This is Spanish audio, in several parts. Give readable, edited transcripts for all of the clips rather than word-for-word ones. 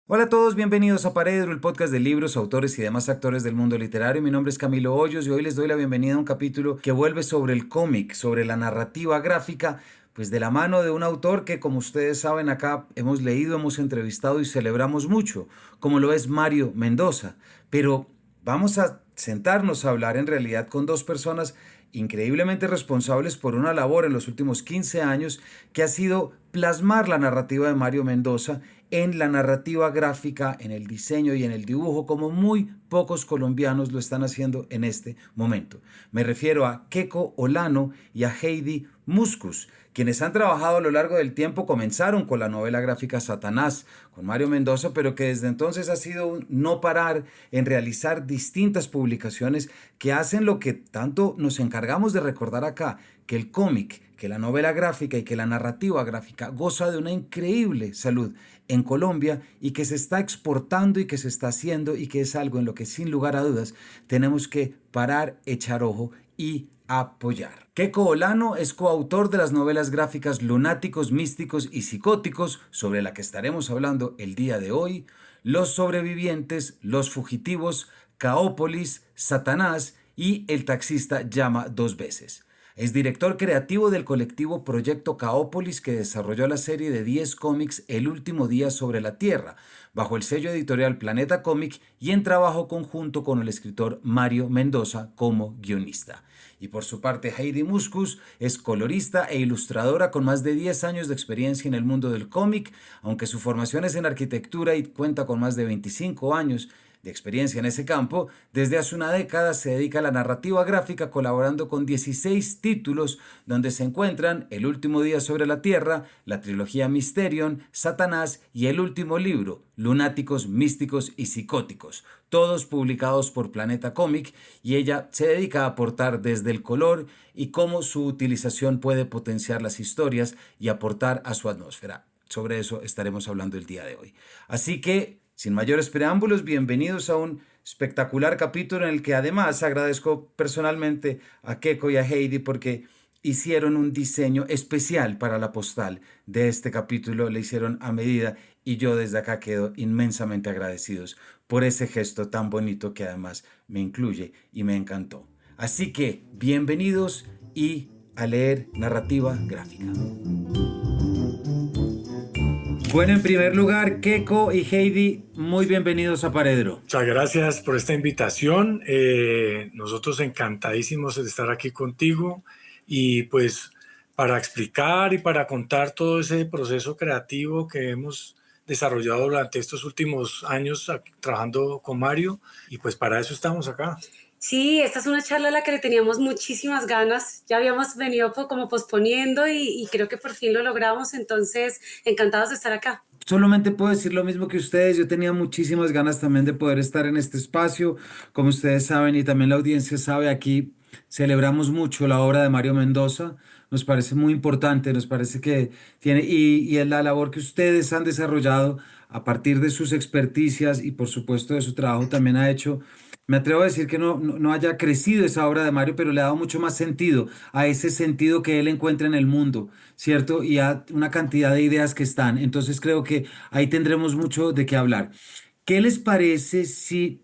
Hola a todos, bienvenidos a Paredro, el podcast de libros, autores y demás actores del mundo literario. Mi nombre es Camilo Hoyos y hoy les doy la bienvenida a un capítulo que vuelve sobre el cómic, sobre la narrativa gráfica, pues de la mano de un autor que, como ustedes saben, acá hemos leído, hemos entrevistado y celebramos mucho, como lo es Mario Mendoza. Pero vamos a sentarnos a hablar en realidad con dos personas increíblemente responsables por una labor en los últimos 15 años que ha sido plasmar la narrativa de Mario Mendoza en la narrativa gráfica, en el diseño y en el dibujo, como muy pocos colombianos lo están haciendo en este momento. Me refiero a Keiko Olano y a Heidi Muscus, quienes han trabajado a lo largo del tiempo. Comenzaron con la novela gráfica Satanás, con Mario Mendoza, pero que desde entonces ha sido un no parar en realizar distintas publicaciones que hacen lo que tanto nos encargamos de recordar acá, que el cómic, que la novela gráfica y que la narrativa gráfica goza de una increíble salud en Colombia y que se está exportando y que se está haciendo y que es algo en lo que sin lugar a dudas tenemos que parar, echar ojo y apoyar. Keiko Olano es coautor de las novelas gráficas Lunáticos, Místicos y Psicóticos, sobre la que estaremos hablando el día de hoy, Los Sobrevivientes, Los Fugitivos, Caópolis, Satanás y El Taxista Llama Dos Veces. Es director creativo del colectivo Proyecto Caópolis, que desarrolló la serie de 10 cómics El último día sobre la Tierra, bajo el sello editorial Planeta Cómic y en trabajo conjunto con el escritor Mario Mendoza como guionista. Y por su parte, Heidi Muscus es colorista e ilustradora con más de 10 años de experiencia en el mundo del cómic, aunque su formación es en arquitectura y cuenta con más de 25 años de experiencia en ese campo. Desde hace una década se dedica a la narrativa gráfica, colaborando con 16 títulos donde se encuentran El último día sobre la Tierra, la trilogía Mysterion, Satanás y el último libro, Lunáticos, Místicos y Psicóticos, todos publicados por Planeta Cómic, y ella se dedica a aportar desde el color y cómo su utilización puede potenciar las historias y aportar a su atmósfera. Sobre eso estaremos hablando el día de hoy. Así que, sin mayores preámbulos, bienvenidos a un espectacular capítulo en el que además agradezco personalmente a Keiko y a Heidi porque hicieron un diseño especial para la postal de este capítulo, le hicieron a medida y yo desde acá quedo inmensamente agradecidos por ese gesto tan bonito que además me incluye y me encantó. Así que, bienvenidos y a leer narrativa gráfica. Bueno, en primer lugar, Keiko y Heidi, muy bienvenidos a Paredro. Muchas gracias por esta invitación. Nosotros encantadísimos de estar aquí contigo y pues para explicar y para contar todo ese proceso creativo que hemos desarrollado durante estos últimos años trabajando con Mario, y pues para eso estamos acá. Sí, esta es una charla a la que le teníamos muchísimas ganas. Ya habíamos venido como posponiendo y creo que por fin lo logramos. Entonces, encantados de estar acá. Solamente puedo decir lo mismo que ustedes. Yo tenía muchísimas ganas también de poder estar en este espacio. Como ustedes saben y también la audiencia sabe, aquí celebramos mucho la obra de Mario Mendoza. Nos parece muy importante, nos parece que tiene, y es la labor que ustedes han desarrollado a partir de sus experticias y por supuesto de su trabajo también ha hecho. Me atrevo a decir que no haya crecido esa obra de Mario, pero le ha dado mucho más sentido a ese sentido que él encuentra en el mundo, ¿cierto? Y a una cantidad de ideas que están. Entonces creo que ahí tendremos mucho de qué hablar. ¿Qué les parece si,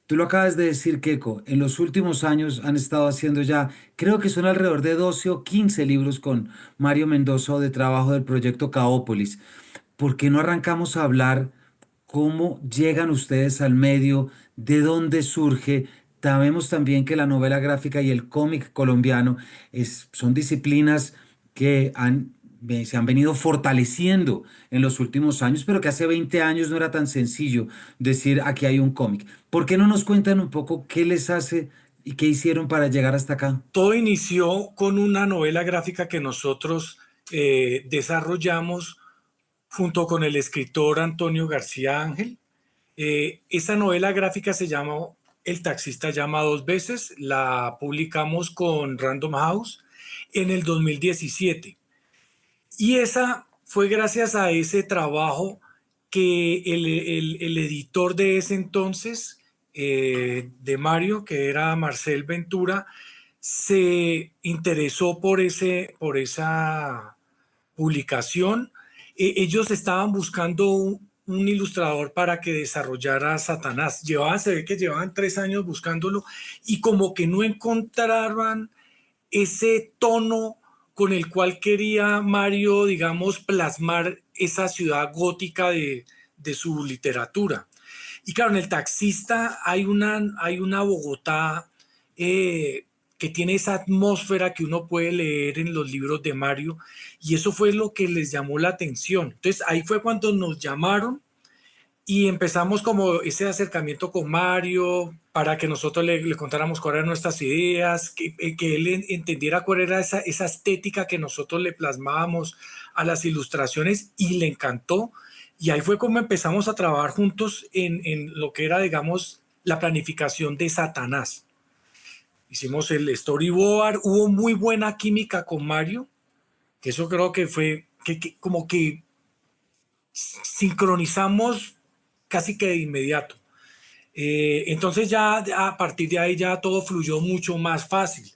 tú lo acabas de decir, Keiko, en los últimos años han estado haciendo ya, creo que son alrededor de 12 o 15 libros con Mario Mendoza de trabajo del proyecto Caópolis? ¿Por qué no arrancamos a hablar cómo llegan ustedes al medio, de dónde surge? Sabemos también que la novela gráfica y el cómic colombiano son disciplinas que se han venido fortaleciendo en los últimos años, pero que hace 20 años no era tan sencillo decir aquí hay un cómic. ¿Por qué no nos cuentan un poco qué les hace y qué hicieron para llegar hasta acá? Todo inició con una novela gráfica que nosotros desarrollamos junto con el escritor Antonio García Ángel. Esta novela gráfica se llama El taxista llama dos veces. La publicamos con Random House en el 2017. Y esa fue gracias a ese trabajo que el editor de ese entonces, de Mario, que era Marcel Ventura, se interesó por esa publicación. Ellos estaban buscando un ilustrador para que desarrollara Satanás. Se ve que llevaban 3 años buscándolo y como que no encontraban ese tono con el cual quería Mario, digamos, plasmar esa ciudad gótica de su literatura. Y claro, en El taxista hay una Bogotá que tiene esa atmósfera que uno puede leer en los libros de Mario, y eso fue lo que les llamó la atención. Entonces ahí fue cuando nos llamaron y empezamos como ese acercamiento con Mario para que nosotros le contáramos cuáles eran nuestras ideas, que él entendiera cuál era esa estética que nosotros le plasmábamos a las ilustraciones, y le encantó. Y ahí fue como empezamos a trabajar juntos en lo que era, digamos, la planificación de Satanás. Hicimos el storyboard, hubo muy buena química con Mario, que eso creo que fue como que sincronizamos casi que de inmediato. Entonces ya a partir de ahí ya todo fluyó mucho más fácil.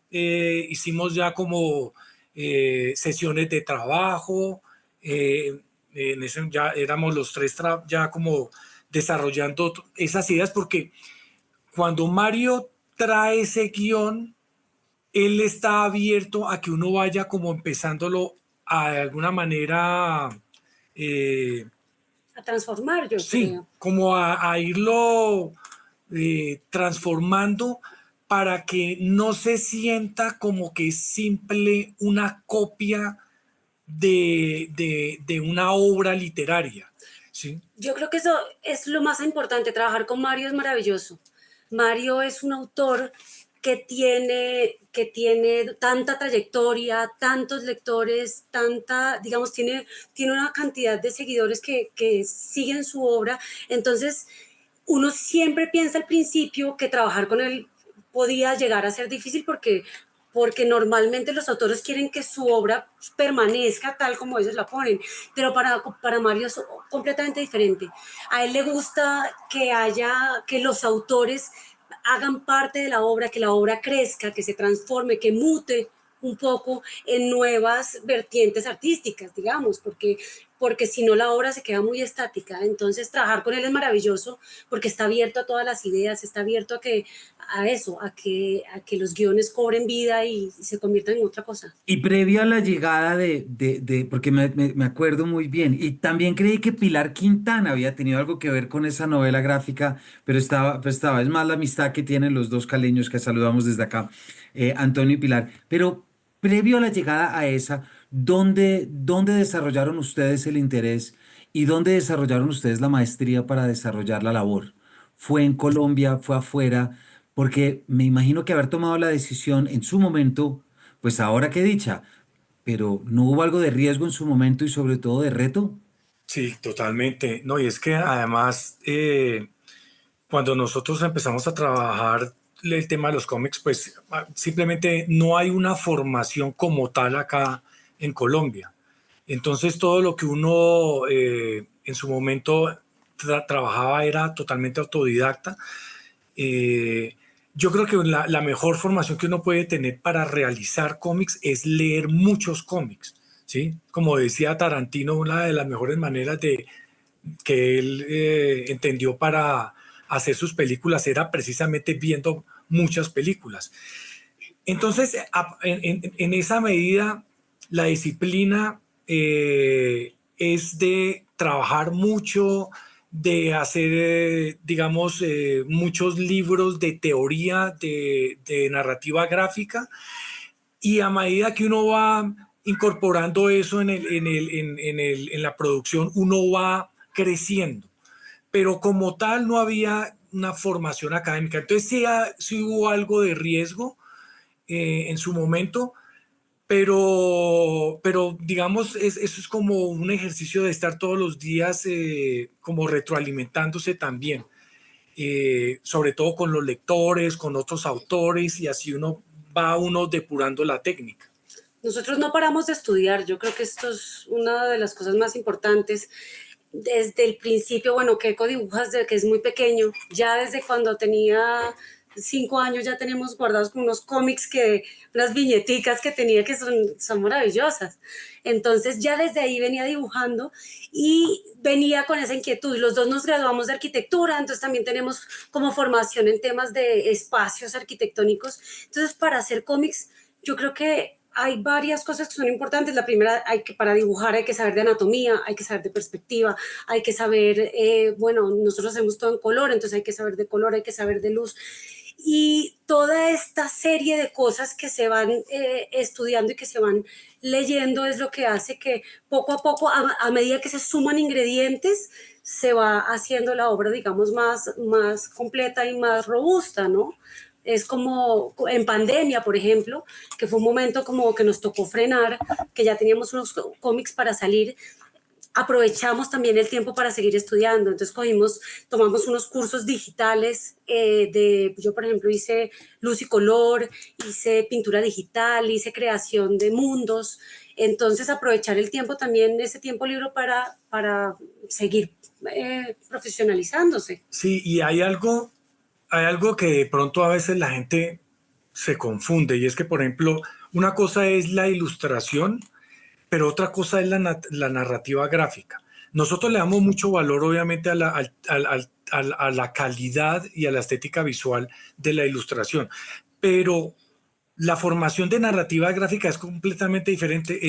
Hicimos ya como sesiones de trabajo, en ese ya éramos los tres ya como desarrollando esas ideas, porque cuando Mario trae ese guión, él está abierto a que uno vaya como empezándolo de alguna manera, A transformar, yo sí, creo. como a irlo transformando para que no se sienta como que es simple una copia de una obra literaria, ¿sí? Yo creo que eso es lo más importante. Trabajar con Mario es maravilloso. Mario es un autor que tiene tanta trayectoria, tantos lectores, digamos, tiene una cantidad de seguidores que siguen su obra. Entonces, uno siempre piensa al principio que trabajar con él podía llegar a ser difícil porque normalmente los autores quieren que su obra permanezca tal como ellos la ponen, pero para Mario es completamente diferente. A él le gusta que los autores hagan parte de la obra, que la obra crezca, que se transforme, que mute un poco en nuevas vertientes artísticas, digamos, porque si no la obra se queda muy estática. Entonces trabajar con él es maravilloso porque está abierto a todas las ideas, está abierto a que los guiones cobren vida y se conviertan en otra cosa. Y previo a la llegada porque me acuerdo muy bien, y también creí que Pilar Quintana había tenido algo que ver con esa novela gráfica, pero es más la amistad que tienen los dos caleños que saludamos desde acá, Antonio y Pilar. Pero previo a la llegada a esa, ¿dónde desarrollaron ustedes el interés y dónde desarrollaron ustedes la maestría para desarrollar la labor? ¿Fue en Colombia? ¿Fue afuera? Porque me imagino que haber tomado la decisión en su momento, pues ahora qué dicha, pero ¿no hubo algo de riesgo en su momento y sobre todo de reto? Sí, totalmente. No, y es que además, cuando nosotros empezamos a trabajar el tema de los cómics, pues simplemente no hay una formación como tal acá en Colombia. Entonces todo lo que uno en su momento trabajaba era totalmente autodidacta. Eh, yo creo que la mejor formación que uno puede tener para realizar cómics es leer muchos cómics, ¿sí? Como decía Tarantino, una de las mejores maneras que él entendió para hacer sus películas era precisamente viendo muchas películas. Entonces, en esa medida, la disciplina es de trabajar mucho, de hacer, digamos, muchos libros de teoría de narrativa gráfica, y a medida que uno va incorporando eso en la producción, uno va creciendo. Pero como tal no había una formación académica. Entonces sí hubo algo de riesgo en su momento, pero digamos, eso es como un ejercicio de estar todos los días como retroalimentándose también, sobre todo con los lectores, con otros autores, y así uno depurando la técnica. Nosotros no paramos de estudiar. Yo creo que esto es una de las cosas más importantes. Desde el principio, bueno, Keiko dibujas desde que es muy pequeño, ya desde cuando tenía 5 años ya tenemos guardados con unos cómics, unas viñeticas que tenía que son maravillosas. Entonces ya desde ahí venía dibujando y venía con esa inquietud. Los dos nos graduamos de arquitectura, entonces también tenemos como formación en temas de espacios arquitectónicos. Entonces para hacer cómics yo creo que hay varias cosas que son importantes. La primera, para dibujar hay que saber de anatomía, hay que saber de perspectiva, hay que saber, bueno, nosotros hacemos todo en color, entonces hay que saber de color, hay que saber de luz. Y toda esta serie de cosas que se van estudiando y que se van leyendo es lo que hace que poco a poco, a medida que se suman ingredientes, se va haciendo la obra, digamos, más completa y más robusta, ¿no? Es como en pandemia, por ejemplo, que fue un momento como que nos tocó frenar, que ya teníamos unos cómics para salir, aprovechamos también el tiempo para seguir estudiando. Entonces tomamos unos cursos digitales yo por ejemplo hice luz y color, hice pintura digital, hice creación de mundos. Entonces aprovechar el tiempo también, ese tiempo libre para seguir profesionalizándose. Sí, y hay algo que de pronto a veces la gente se confunde y es que, por ejemplo, una cosa es la ilustración, pero otra cosa es la narrativa gráfica. Nosotros le damos mucho valor, obviamente, a la calidad y a la estética visual de la ilustración, pero la formación de narrativa gráfica es completamente diferente.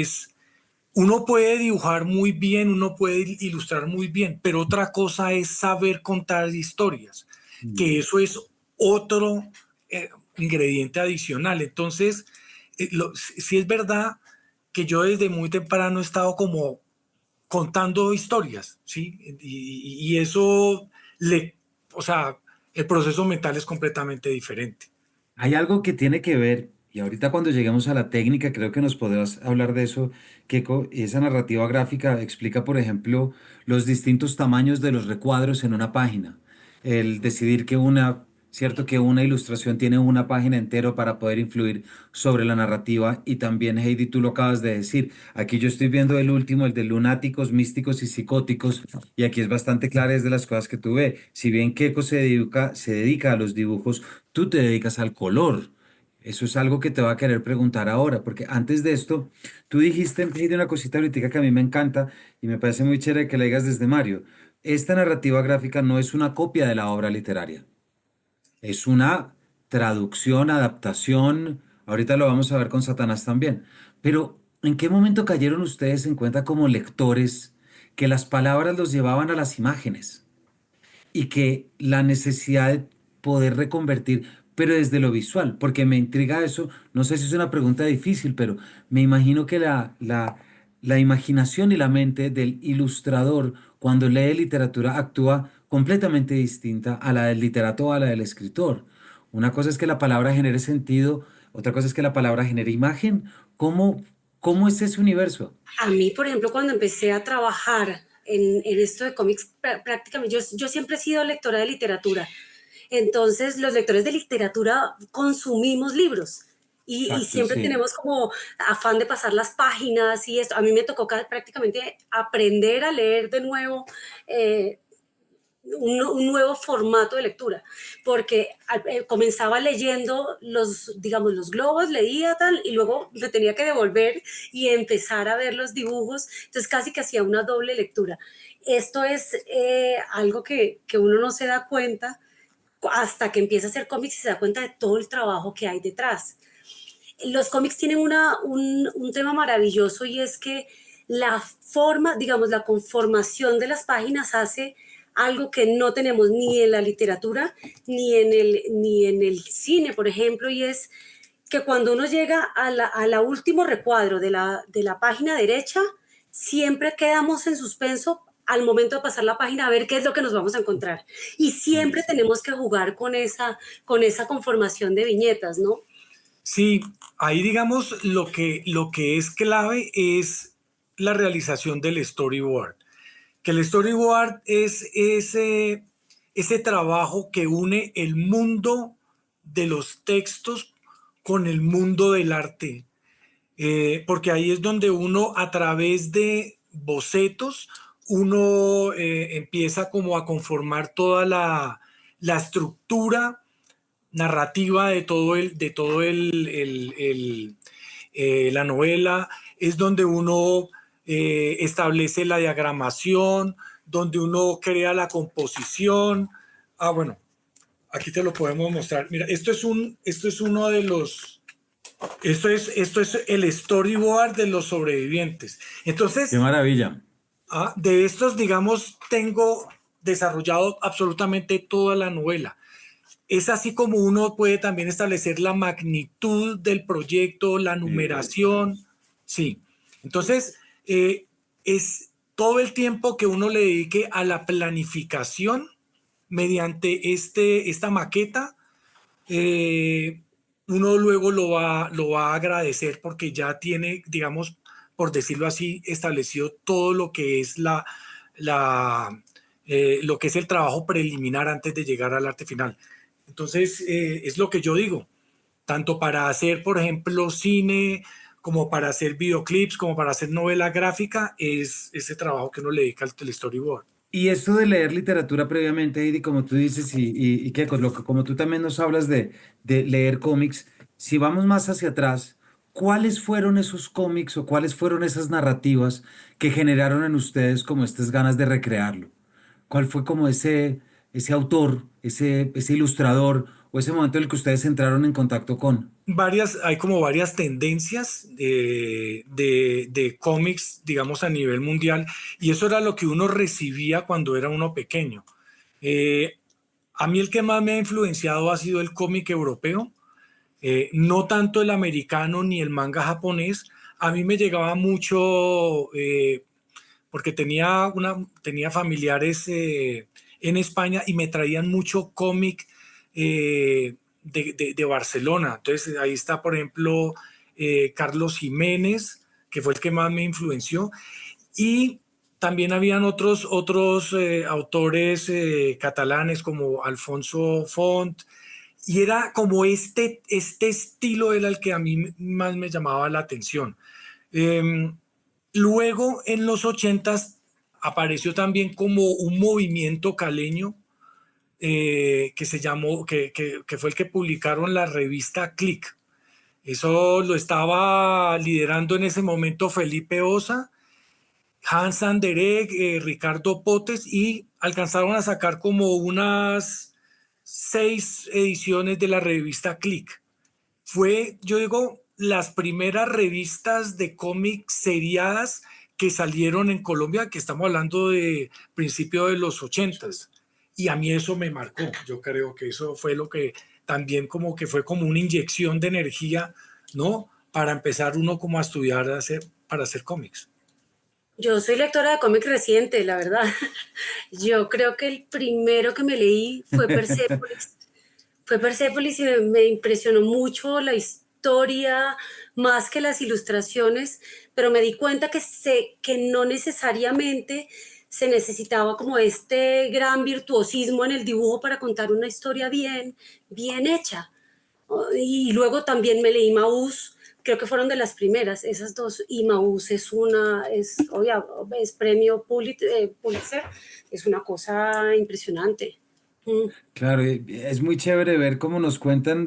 Uno puede dibujar muy bien, uno puede ilustrar muy bien, pero otra cosa es saber contar historias, que eso es otro ingrediente adicional. Entonces, sí es verdad que yo desde muy temprano he estado como contando historias, ¿sí? Y eso, o sea, el proceso mental es completamente diferente. Hay algo que tiene que ver, y ahorita cuando lleguemos a la técnica, creo que nos podrás hablar de eso, Keiko, y esa narrativa gráfica explica, por ejemplo, los distintos tamaños de los recuadros en una página. El decidir que cierto que una ilustración tiene una página entera para poder influir sobre la narrativa, y también, Heidi, tú lo acabas de decir, aquí yo estoy viendo el último, el de lunáticos, místicos y psicóticos, y aquí es bastante clara desde las cosas que tú ves. Si bien Keiko se dedica a los dibujos, tú te dedicas al color. Eso es algo que te va a querer preguntar ahora, porque antes de esto, tú dijiste de una cosita ahorita que a mí me encanta y me parece muy chévere que la digas desde Mario. Esta narrativa gráfica no es una copia de la obra literaria, es una traducción, adaptación. Ahorita lo vamos a ver con Satanás también. Pero, ¿en qué momento cayeron ustedes en cuenta como lectores que las palabras los llevaban a las imágenes? Y que la necesidad de poder reconvertir, pero desde lo visual, porque me intriga eso, no sé si es una pregunta difícil, pero me imagino que la imaginación y la mente del ilustrador cuando lee literatura actúa completamente distinta a la del literato o a la del escritor. Una cosa es que la palabra genere sentido, otra cosa es que la palabra genere imagen. ¿Cómo es ese universo? A mí, por ejemplo, cuando empecé a trabajar en esto de cómics, prácticamente yo siempre he sido lectora de literatura. Entonces, los lectores de literatura consumimos libros y Exacto, siempre sí. tenemos como afán de pasar las páginas y esto. A mí me tocó prácticamente aprender a leer de nuevo eh, un nuevo formato de lectura, porque comenzaba leyendo digamos, los globos, leía tal, y luego me tenía que devolver y empezar a ver los dibujos, entonces casi que hacía una doble lectura. Esto es algo que uno no se da cuenta hasta que empieza a hacer cómics y se da cuenta de todo el trabajo que hay detrás. Los cómics tienen un tema maravilloso y es que la forma, digamos, la conformación de las páginas hace algo que no tenemos ni en la literatura ni en el cine, por ejemplo, y es que cuando uno llega a la último recuadro de la página derecha, siempre quedamos en suspenso al momento de pasar la página a ver qué es lo que nos vamos a encontrar. Y siempre tenemos que jugar con esa conformación de viñetas, ¿no? Sí, ahí digamos lo que es clave es la realización del storyboard. Que el storyboard es ese trabajo que une el mundo de los textos con el mundo del arte. Porque ahí es donde uno a través de bocetos, uno empieza como a conformar toda la estructura narrativa la novela, es donde uno establece la diagramación, donde uno crea la composición. Bueno, aquí te lo podemos mostrar. Mira, esto es uno de los, esto es el storyboard de los sobrevivientes. Qué Entonces, maravilla. de estos, digamos, tengo desarrollado absolutamente toda la novela. Es así como uno puede también establecer la magnitud del proyecto, la numeración. Sí. Entonces, es todo el tiempo que uno le dedique a la planificación mediante esta maqueta, eh, uno luego lo va a agradecer porque ya tiene, digamos, por decirlo así, establecido todo lo que es lo que es el trabajo preliminar antes de llegar al arte final. Entonces, es lo que yo digo, tanto para hacer, por ejemplo, cine, como para hacer videoclips, como para hacer novela gráfica, es ese trabajo que uno le dedica al storyboard. Y eso de leer literatura previamente, Heidi, como tú dices, y que como tú también nos hablas de leer cómics, si vamos más hacia atrás, ¿cuáles fueron esos cómics o cuáles fueron esas narrativas que generaron en ustedes como estas ganas de recrearlo? ¿Cuál fue como ese autor, ese ilustrador o ese momento en el que ustedes entraron en contacto con? Hay como varias tendencias de cómics, digamos, a nivel mundial, y eso era lo que uno recibía cuando era uno pequeño. Eh, a mí el que más me ha influenciado ha sido el cómic europeo, no tanto el americano ni el manga japonés. A mí me llegaba mucho, porque tenía familiares en España y me traían mucho cómic de Barcelona. Entonces ahí está, por ejemplo, Carlos Jiménez, que fue el que más me influenció. Y también habían otros autores catalanes como Alfonso Font, y era como este estilo era el que a mí más me llamaba la atención. Eh, Luego, en los ochentas, apareció también como un movimiento caleño que se llamó, que fue el que publicaron la revista Click. Eso lo estaba liderando en ese momento Felipe Osa, Hans Anderegg, Ricardo Potes, y alcanzaron a sacar como unas 6 ediciones de la revista Click. Fue, yo digo, las primeras revistas de cómics seriadas que salieron en Colombia, que estamos hablando de principio de los ochentas. Y a mí eso me marcó. Yo creo que eso fue lo que también como que fue como una inyección de energía, ¿no? Para empezar uno como a estudiar para hacer cómics. Yo soy lectora de cómic reciente, la verdad. Yo creo que el primero que me leí fue Persepolis. Fue Persepolis y me impresionó mucho la historia, más que las ilustraciones, pero me di cuenta que no necesariamente se necesitaba como este gran virtuosismo en el dibujo para contar una historia bien hecha. Y luego también me leí Maús, creo que fueron de las primeras, esas dos, y Maús es premio Pulitzer, es una cosa impresionante. Mm. Claro, es muy chévere ver cómo nos cuentan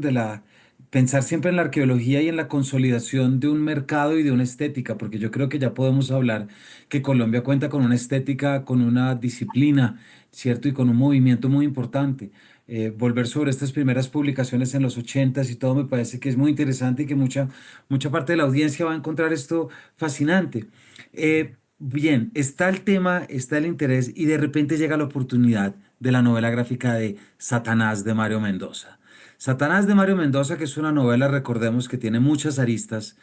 pensar siempre en la arqueología y en la consolidación de un mercado y de una estética, porque yo creo que ya podemos hablar que Colombia cuenta con una estética, con una disciplina, ¿cierto? Y con un movimiento muy importante. Volver sobre estas primeras publicaciones en los ochentas y todo me parece que es muy interesante y que mucha parte de la audiencia va a encontrar esto fascinante. Bien, está el tema, está el interés y de repente llega la oportunidad de la novela gráfica de Satanás de Mario Mendoza. Satanás de Mario Mendoza, que es una novela, recordemos que tiene muchas aristas,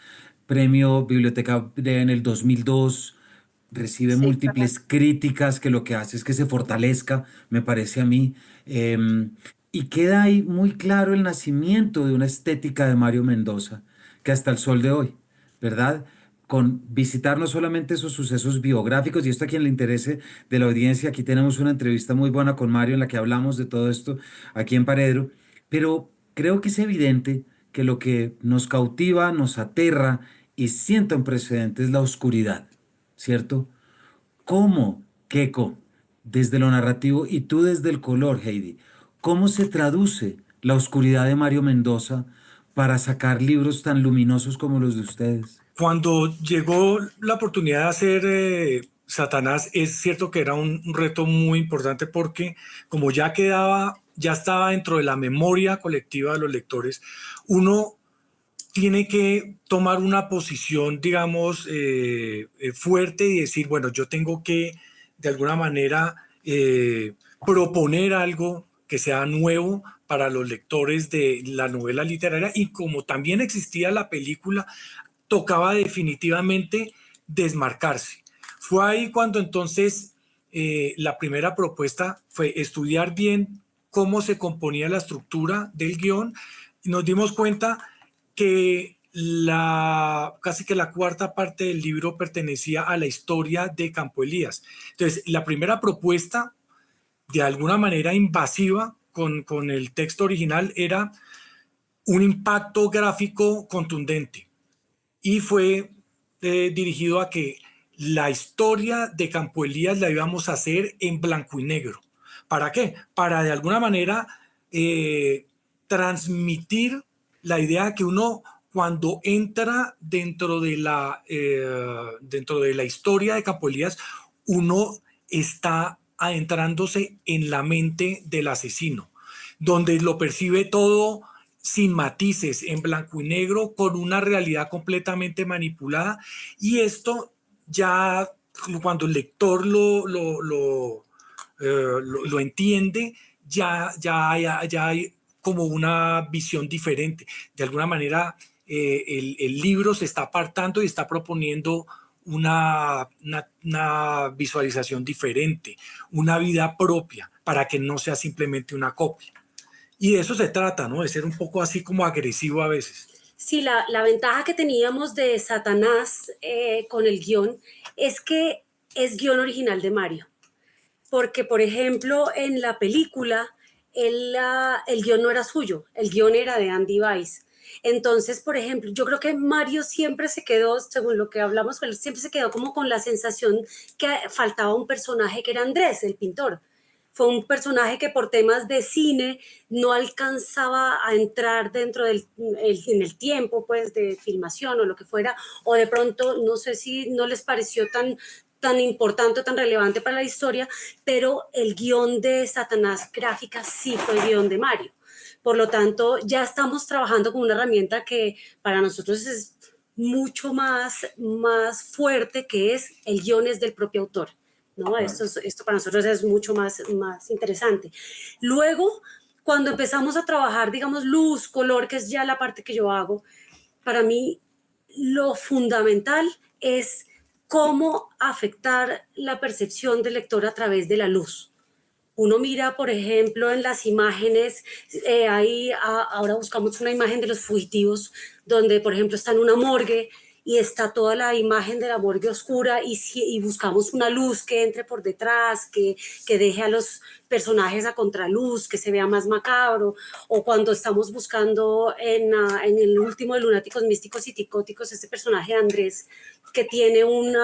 premio Biblioteca en el 2002, recibe Sí, claro. múltiples críticas que lo que hace es que se fortalezca, me parece a mí, y queda ahí muy claro el nacimiento de una estética de Mario Mendoza, que hasta el sol de hoy, ¿verdad? Con visitar no solamente esos sucesos biográficos, y esto a quien le interese de la audiencia, aquí tenemos una entrevista muy buena con Mario en la que hablamos de todo esto aquí en Paredro, pero creo que es evidente que lo que nos cautiva, nos aterra y sienta un precedente es la oscuridad, ¿cierto? ¿Cómo, Keiko, desde lo narrativo y tú desde el color, Heidi, cómo se traduce la oscuridad de Mario Mendoza para sacar libros tan luminosos como los de ustedes? Cuando llegó la oportunidad de hacer Satanás, es cierto que era un reto muy importante porque como ya quedaba, ya estaba dentro de la memoria colectiva de los lectores, uno tiene que tomar una posición, digamos, fuerte y decir, bueno, yo tengo que de alguna manera proponer algo que sea nuevo para los lectores de la novela literaria y como también existía la película, tocaba definitivamente desmarcarse. Fue ahí cuando entonces la primera propuesta fue estudiar bien cómo se componía la estructura del guión y nos dimos cuenta que casi que la cuarta parte del libro pertenecía a la historia de Campo Elías. Entonces, la primera propuesta, de alguna manera invasiva con el texto original, era un impacto gráfico contundente y fue dirigido a que la historia de Campo Elías la íbamos a hacer en blanco y negro. ¿Para qué? Para de alguna manera transmitir la idea que uno cuando entra dentro de la historia de Campo Elías, uno está adentrándose en la mente del asesino, donde lo percibe todo sin matices, en blanco y negro, con una realidad completamente manipulada. Y esto ya cuando el lector lo entiende, ya hay como una visión diferente. De alguna manera, el libro se está apartando y está proponiendo una visualización diferente, una vida propia, para que no sea simplemente una copia. Y de eso se trata, ¿no? De ser un poco así como agresivo a veces. Sí, la ventaja que teníamos de Satanás con el guión es que es guión original de Mario. Porque, por ejemplo, en la película, el guión no era suyo, el guión era de Andy Weiss. Entonces, por ejemplo, yo creo que Mario siempre se quedó, según lo que hablamos, siempre se quedó como con la sensación que faltaba un personaje que era Andrés, el pintor. Fue un personaje que por temas de cine no alcanzaba a entrar dentro en el tiempo pues, de filmación o lo que fuera, o de pronto no sé si no les pareció tan importante o tan relevante para la historia, pero el guión de Satanás Gráfica sí fue el guión de Mario. Por lo tanto, ya estamos trabajando con una herramienta que para nosotros es mucho más fuerte, que es el guión es del propio autor. ¿No? Esto para nosotros es mucho más interesante. Luego, cuando empezamos a trabajar, digamos, luz, color, que es ya la parte que yo hago, para mí lo fundamental es cómo afectar la percepción del lector a través de la luz. Uno mira, por ejemplo, en las imágenes, ahora buscamos una imagen de los fugitivos, donde, por ejemplo, está en una morgue y está toda la imagen de la morgue oscura y buscamos una luz que entre por detrás, que deje a los personajes a contraluz, que se vea más macabro, o cuando estamos buscando en el último de Lunáticos, Místicos y Psicóticos, este personaje de Andrés, que tiene un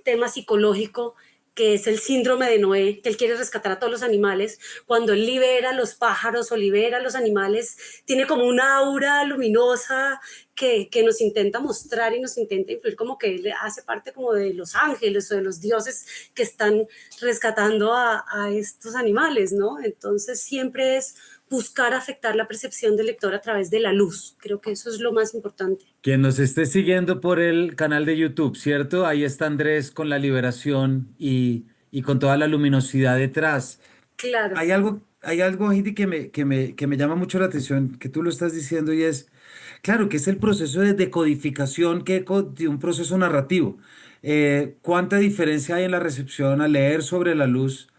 tema psicológico que es el síndrome de Noé, que él quiere rescatar a todos los animales. Cuando él libera a los pájaros o libera a los animales, tiene como una aura luminosa que nos intenta mostrar y nos intenta influir, como que él hace parte como de los ángeles o de los dioses que están rescatando a estos animales, ¿no? Entonces siempre es buscar afectar la percepción del lector a través de la luz. Creo que eso es lo más importante. Quien nos esté siguiendo por el canal de YouTube, ¿cierto? Ahí está Andrés con la liberación y con toda la luminosidad detrás. Claro. Hay algo, Heidi, que me llama mucho la atención, que tú lo estás diciendo, y es, claro, que es el proceso de decodificación de un proceso narrativo. ¿Cuánta diferencia hay en la recepción al leer sobre la luz,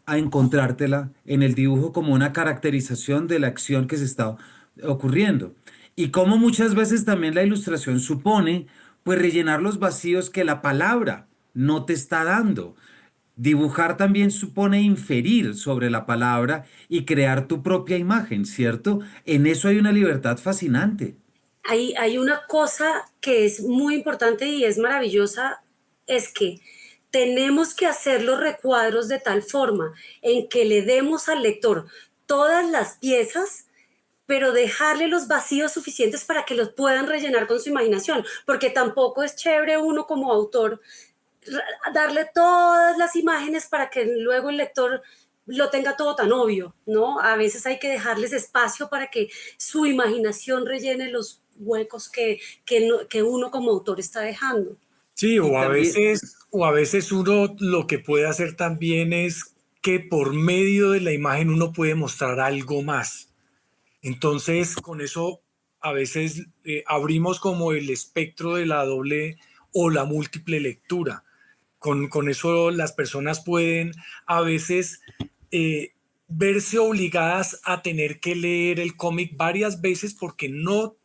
a encontrártela en el dibujo como una caracterización de la acción que se está ocurriendo? Y cómo muchas veces también la ilustración supone, pues, rellenar los vacíos que la palabra no te está dando. Dibujar también supone inferir sobre la palabra y crear tu propia imagen, ¿cierto? En eso hay una libertad fascinante. Hay una cosa que es muy importante y es maravillosa, es que tenemos que hacer los recuadros de tal forma en que le demos al lector todas las piezas, pero dejarle los vacíos suficientes para que los puedan rellenar con su imaginación, porque tampoco es chévere uno como autor darle todas las imágenes para que luego el lector lo tenga todo tan obvio, ¿no? A veces hay que dejarles espacio para que su imaginación rellene los huecos que uno como autor está dejando. Sí, Y también, o a veces uno lo que puede hacer también es que por medio de la imagen uno puede mostrar algo más. Entonces, con eso a veces abrimos como el espectro de la doble o la múltiple lectura. Con eso las personas pueden a veces eh, verse obligadas a tener que leer el cómic varias veces porque no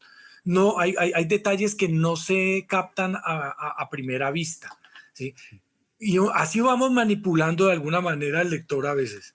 hay detalles que no se captan a primera vista, ¿sí? Y así vamos manipulando de alguna manera al lector a veces.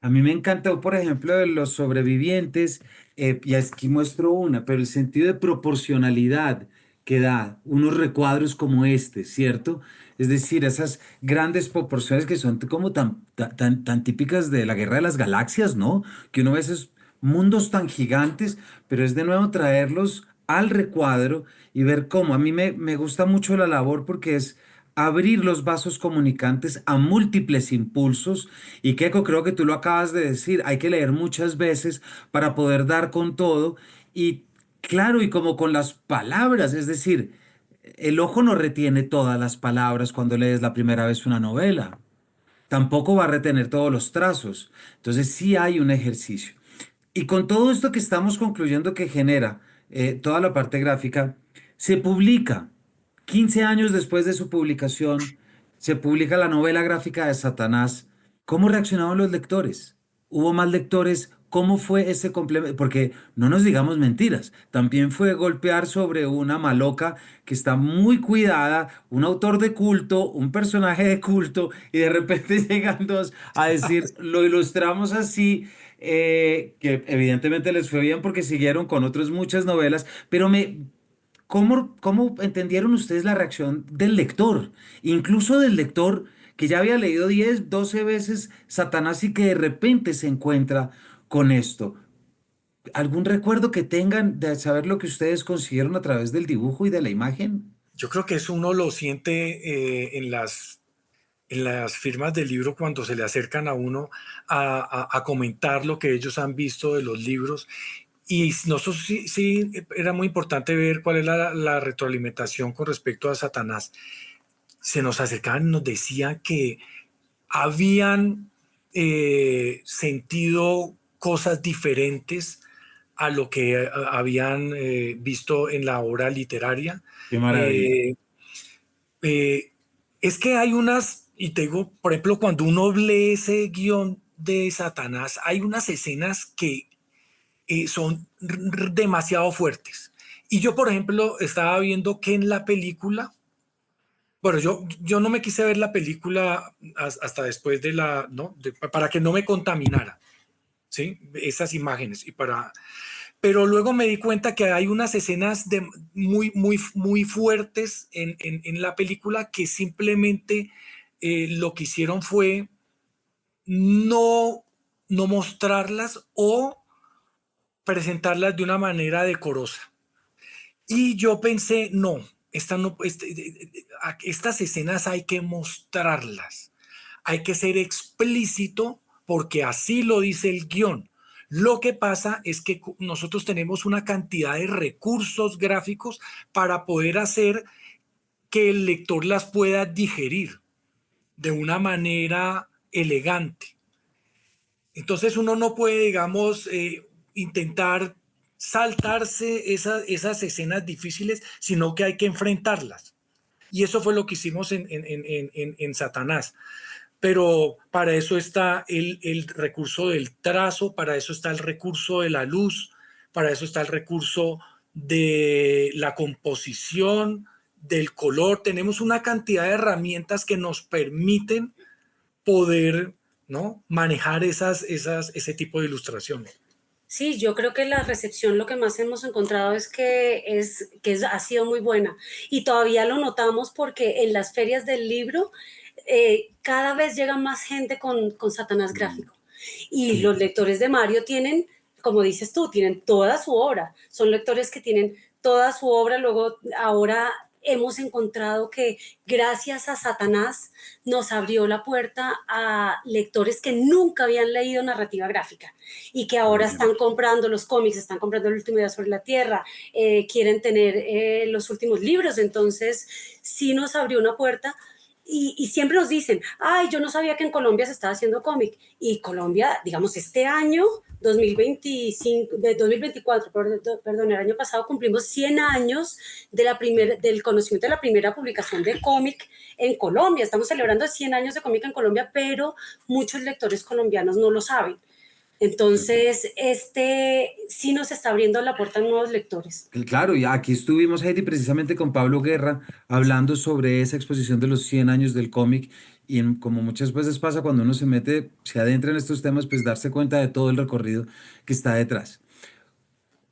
a mí me encantó, por ejemplo, de los sobrevivientes, y aquí muestro una, pero el sentido de proporcionalidad que da unos recuadros como este, ¿cierto? Es decir, esas grandes proporciones que son como tan típicas de la Guerra de las Galaxias, ¿no? Que uno ve esos mundos tan gigantes, pero es de nuevo traerlos al recuadro y ver cómo. A mí me gusta mucho la labor porque es abrir los vasos comunicantes a múltiples impulsos y Keiko, creo que tú lo acabas de decir, hay que leer muchas veces para poder dar con todo y claro, y como con las palabras, es decir, el ojo no retiene todas las palabras cuando lees la primera vez una novela, tampoco va a retener todos los trazos, entonces sí hay un ejercicio. Y con todo esto que estamos concluyendo que genera toda la parte gráfica, se publica 15 años después de su publicación, se publica la novela gráfica de Satanás. ¿Cómo reaccionaron los lectores? ¿Hubo más lectores? ¿Cómo fue ese complemento? Porque no nos digamos mentiras, también fue golpear sobre una maloca que está muy cuidada, un autor de culto, un personaje de culto, y de repente llegan dos a decir, lo ilustramos así, que evidentemente les fue bien porque siguieron con otras muchas novelas, pero ¿cómo entendieron ustedes la reacción del lector? Incluso del lector que ya había leído 10 12 veces Satanás y que de repente se encuentra con esto. ¿Algún recuerdo que tengan de saber lo que ustedes consiguieron a través del dibujo y de la imagen? Yo creo que eso uno lo siente en las firmas del libro cuando se le acercan a uno a comentar lo que ellos han visto de los libros. Y nosotros sí era muy importante ver cuál es la retroalimentación con respecto a Satanás. Se nos acercaban y nos decían que habían sentido cosas diferentes a lo que habían visto en la obra literaria. Qué maravilla. Eh, eh, es que hay unas, y te digo, por ejemplo, cuando uno lee ese guión de Satanás, hay unas escenas que son demasiado fuertes. Y yo, por ejemplo, estaba viendo que en la película, bueno, yo no me quise ver la película hasta después de ¿no? Para que no me contaminara, ¿sí? Esas imágenes. Pero luego me di cuenta que hay unas escenas muy fuertes en la película que simplemente lo que hicieron fue no, no mostrarlas o presentarlas de una manera decorosa. Y yo pensé, no, estas escenas hay que mostrarlas, hay que ser explícito porque así lo dice el guión. Lo que pasa es que nosotros tenemos una cantidad de recursos gráficos para poder hacer que el lector las pueda digerir de una manera elegante. Entonces uno no puede, digamos, intentar saltarse esas escenas difíciles, sino que hay que enfrentarlas. Y eso fue lo que hicimos en Satanás. Pero para eso está el recurso del trazo, para eso está el recurso de la luz, para eso está el recurso de la composición, del color. Tenemos una cantidad de herramientas que nos permiten poder, ¿no? Manejar ese tipo de ilustraciones. Sí, yo creo que la recepción lo que más hemos encontrado ha sido muy buena y todavía lo notamos porque en las ferias del libro cada vez llega más gente con Satanás Mm, gráfico y sí. los lectores de Mario tienen, como dices tú, tienen toda su obra, son lectores que tienen toda su obra, luego ahora hemos encontrado que gracias a Satanás nos abrió la puerta a lectores que nunca habían leído narrativa gráfica y que ahora Oye. están comprando los cómics, están comprando el último día sobre la Tierra, quieren tener los últimos libros, entonces sí nos abrió una puerta y siempre nos dicen, ay, yo no sabía que en Colombia se estaba haciendo cómic. Y Colombia, digamos, este año, 2025, de 2024, perdón, el año pasado cumplimos 100 años del conocimiento de la primera publicación de cómic en Colombia. Estamos celebrando 100 años de cómic en Colombia, pero muchos lectores colombianos no lo saben. Entonces, este sí nos está abriendo la puerta a nuevos lectores. Claro, y aquí estuvimos, Heidi, precisamente con Pablo Guerra, hablando sobre esa exposición de los 100 años del cómic, y como muchas veces pasa cuando uno se mete, se adentra en estos temas, pues darse cuenta de todo el recorrido que está detrás.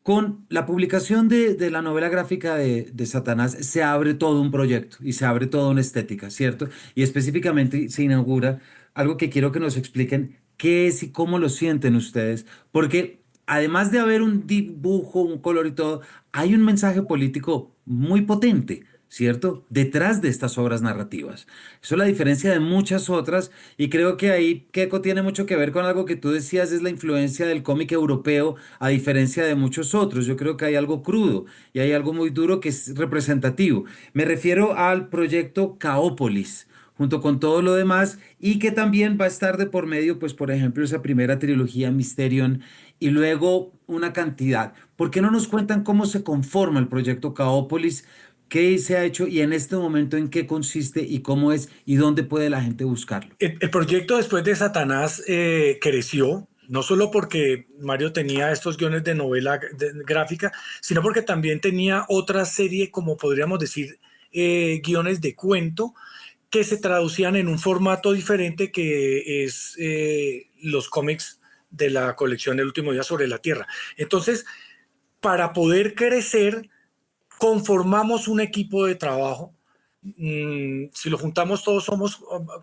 Con la publicación de la novela gráfica de Satanás se abre todo un proyecto y se abre toda una estética, ¿cierto? Y específicamente se inaugura algo que quiero que nos expliquen qué es y cómo lo sienten ustedes, porque además de haber un dibujo, un color y todo, hay un mensaje político muy potente, ¿cierto? Detrás de estas obras narrativas. Eso es la diferencia de muchas otras y creo que ahí Keiko tiene mucho que ver con algo que tú decías, es la influencia del cómic europeo a diferencia de muchos otros. Yo creo que hay algo crudo y hay algo muy duro que es representativo. Me refiero al proyecto Caópolis junto con todo lo demás y que también va a estar de por medio, pues por ejemplo, esa primera trilogía Mysterion y luego una cantidad. ¿Por qué no nos cuentan cómo se conforma el proyecto Caópolis? ¿Qué se ha hecho y en este momento en qué consiste y cómo es y dónde puede la gente buscarlo? El proyecto después de Satanás creció, no solo porque Mario tenía estos guiones de novela gráfica, sino porque también tenía otra serie, como podríamos decir, guiones de cuento que se traducían en un formato diferente que es los cómics de la colección El último día sobre la Tierra. Entonces, para poder crecer, conformamos un equipo de trabajo. Si lo juntamos todos somos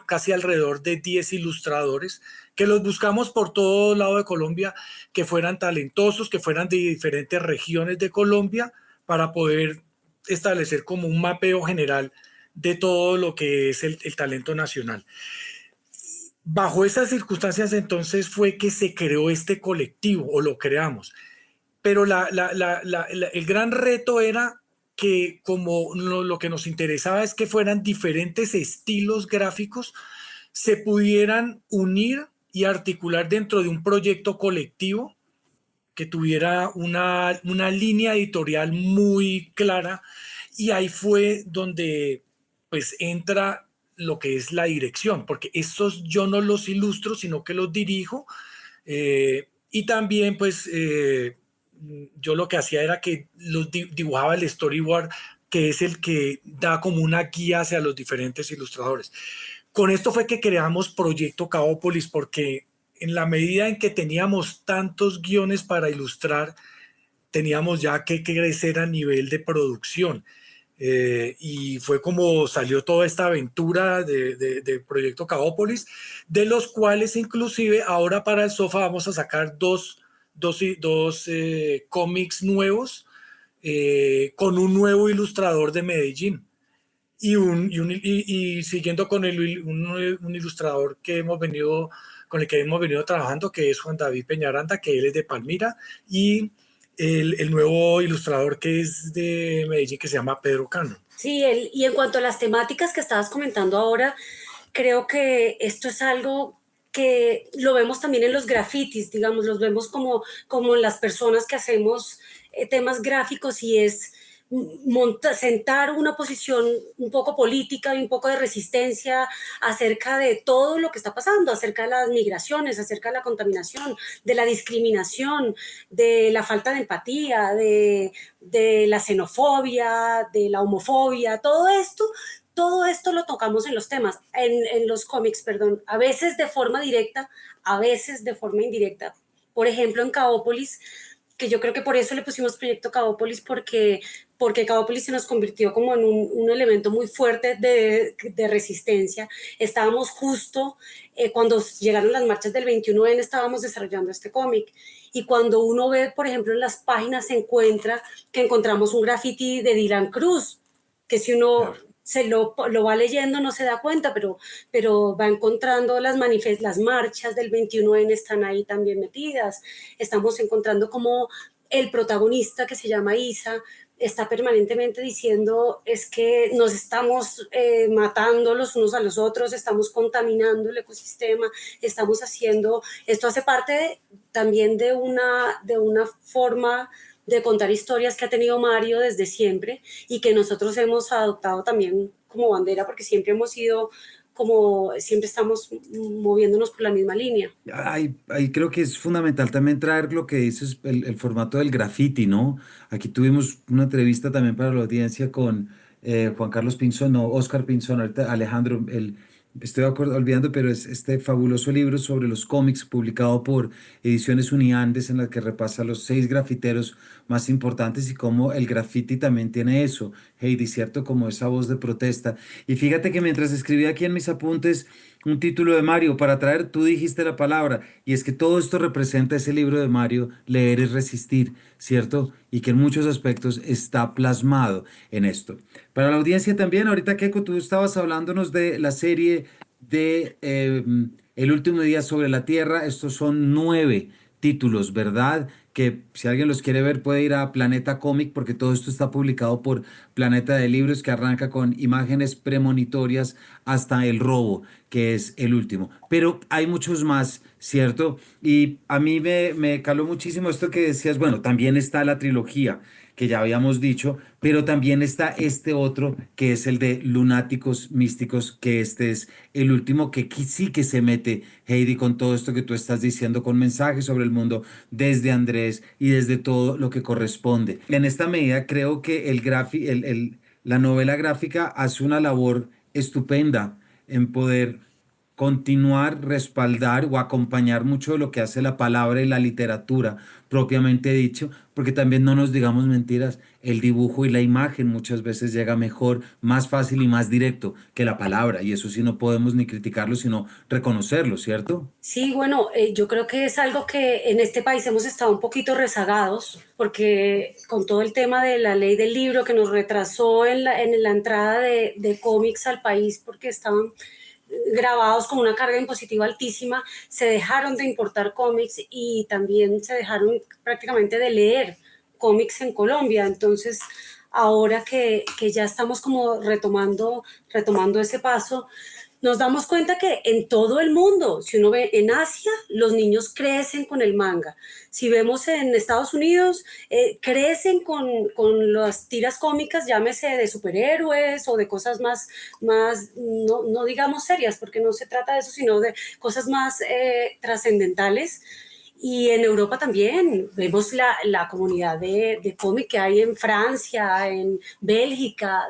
casi alrededor de 10 ilustradores que los buscamos por todo lado de Colombia, que fueran talentosos, que fueran de diferentes regiones de Colombia para poder establecer como un mapeo general de todo lo que es el talento nacional. Bajo esas circunstancias entonces fue que se creó este colectivo o lo creamos, pero el gran reto era que como lo que nos interesaba es que fueran diferentes estilos gráficos, se pudieran unir y articular dentro de un proyecto colectivo que tuviera una línea editorial muy clara y ahí fue donde pues entra lo que es la dirección, porque estos yo no los ilustro, sino que los dirijo y también pues yo lo que hacía era que los dibujaba el storyboard, que es el que da como una guía hacia los diferentes ilustradores. Con esto fue que creamos Proyecto Caópolis, porque en la medida en que teníamos tantos guiones para ilustrar, teníamos ya que crecer a nivel de producción. Y fue como salió toda esta aventura de Proyecto Caópolis, de los cuales inclusive ahora para el sofá vamos a sacar dos cómics nuevos con un nuevo ilustrador de Medellín. Y siguiendo con un ilustrador con el que hemos venido trabajando, que es Juan David Peñaranda, que él es de Palmira, y el nuevo ilustrador que es de Medellín, que se llama Pedro Cano. Sí, y en cuanto a las temáticas que estabas comentando ahora, creo que esto es algo que lo vemos también en los grafitis, digamos, los vemos como en las personas que hacemos temas gráficos y es sentar una posición un poco política y un poco de resistencia acerca de todo lo que está pasando, acerca de las migraciones, acerca de la contaminación, de la discriminación, de la falta de empatía, de la xenofobia, de la homofobia, todo esto lo tocamos en los temas, en los cómics, perdón, a veces de forma directa, a veces de forma indirecta, Por ejemplo, en Caópolis, que yo creo que por eso le pusimos Proyecto Caópolis, porque Caópolis se nos convirtió como en un elemento muy fuerte de resistencia. Estábamos justo cuando llegaron las marchas del 21N, estábamos desarrollando este cómic. Y cuando uno ve, por ejemplo, en las páginas se encuentra que encontramos un graffiti de Dylan Cruz, que si uno se lo va leyendo no se da cuenta, pero va encontrando las marchas del 21N están ahí también metidas. Estamos encontrando como el protagonista, que se llama Isa, está permanentemente diciendo es que nos estamos matando los unos a los otros, estamos contaminando el ecosistema, estamos haciendo, esto hace parte también de una forma de contar historias que ha tenido Mario desde siempre y que nosotros hemos adoptado también como bandera, porque siempre hemos sido siempre estamos moviéndonos por la misma línea. Ahí creo que es fundamental también traer lo que dices, el formato del graffiti, ¿no? Aquí tuvimos una entrevista también para la audiencia con Juan Carlos Pinzón, no, Oscar Pinzón, ahorita Alejandro, estoy olvidando, pero es este fabuloso libro sobre los cómics publicado por Ediciones Uniandes, en la que repasa los 6 grafiteros más importantes y cómo el graffiti también tiene eso, Heidi, ¿cierto? Como esa voz de protesta. Y fíjate que mientras escribía aquí en mis apuntes un título de Mario para traer, tú dijiste la palabra, y es que todo esto representa ese libro de Mario, Leer es resistir, ¿cierto? Y que en muchos aspectos está plasmado en esto. Para la audiencia también, ahorita Keiko, tú estabas hablándonos de la serie de El último día sobre la Tierra. Estos son 9 títulos, ¿verdad? Que si alguien los quiere ver puede ir a Planeta Cómic, porque todo esto está publicado por Planeta de Libros, que arranca con imágenes premonitorias hasta El robo, que es el último. Pero hay muchos más, ¿cierto? Y a mí me caló muchísimo esto que decías, bueno, también está la trilogía que ya habíamos dicho, pero también está este otro que es el de Lunáticos Místicos, que este es el último que sí que se mete, Heidi, con todo esto que tú estás diciendo, con mensajes sobre el mundo desde Andrés y desde todo lo que corresponde. En esta medida creo que la novela gráfica hace una labor estupenda en poder continuar, respaldar o acompañar mucho de lo que hace la palabra y la literatura propiamente dicho, porque también no nos digamos mentiras, el dibujo y la imagen muchas veces llega mejor, más fácil y más directo que la palabra, y eso sí no podemos ni criticarlo, sino reconocerlo, ¿cierto? Sí, bueno, yo creo que es algo que en este país hemos estado un poquito rezagados, porque con todo el tema de la ley del libro que nos retrasó en la entrada de cómics al país, porque estaban grabados con una carga impositiva altísima, se dejaron de importar cómics y también se dejaron prácticamente de leer cómics en Colombia. Entonces, ahora que ya estamos como retomando ese paso, nos damos cuenta que en todo el mundo, si uno ve en Asia, los niños crecen con el manga. Si vemos en Estados Unidos, crecen con las tiras cómicas, llámese de superhéroes o de cosas más no digamos serias, porque no se trata de eso, sino de cosas más trascendentales. Y en Europa también vemos la comunidad de cómic que hay en Francia, en Bélgica,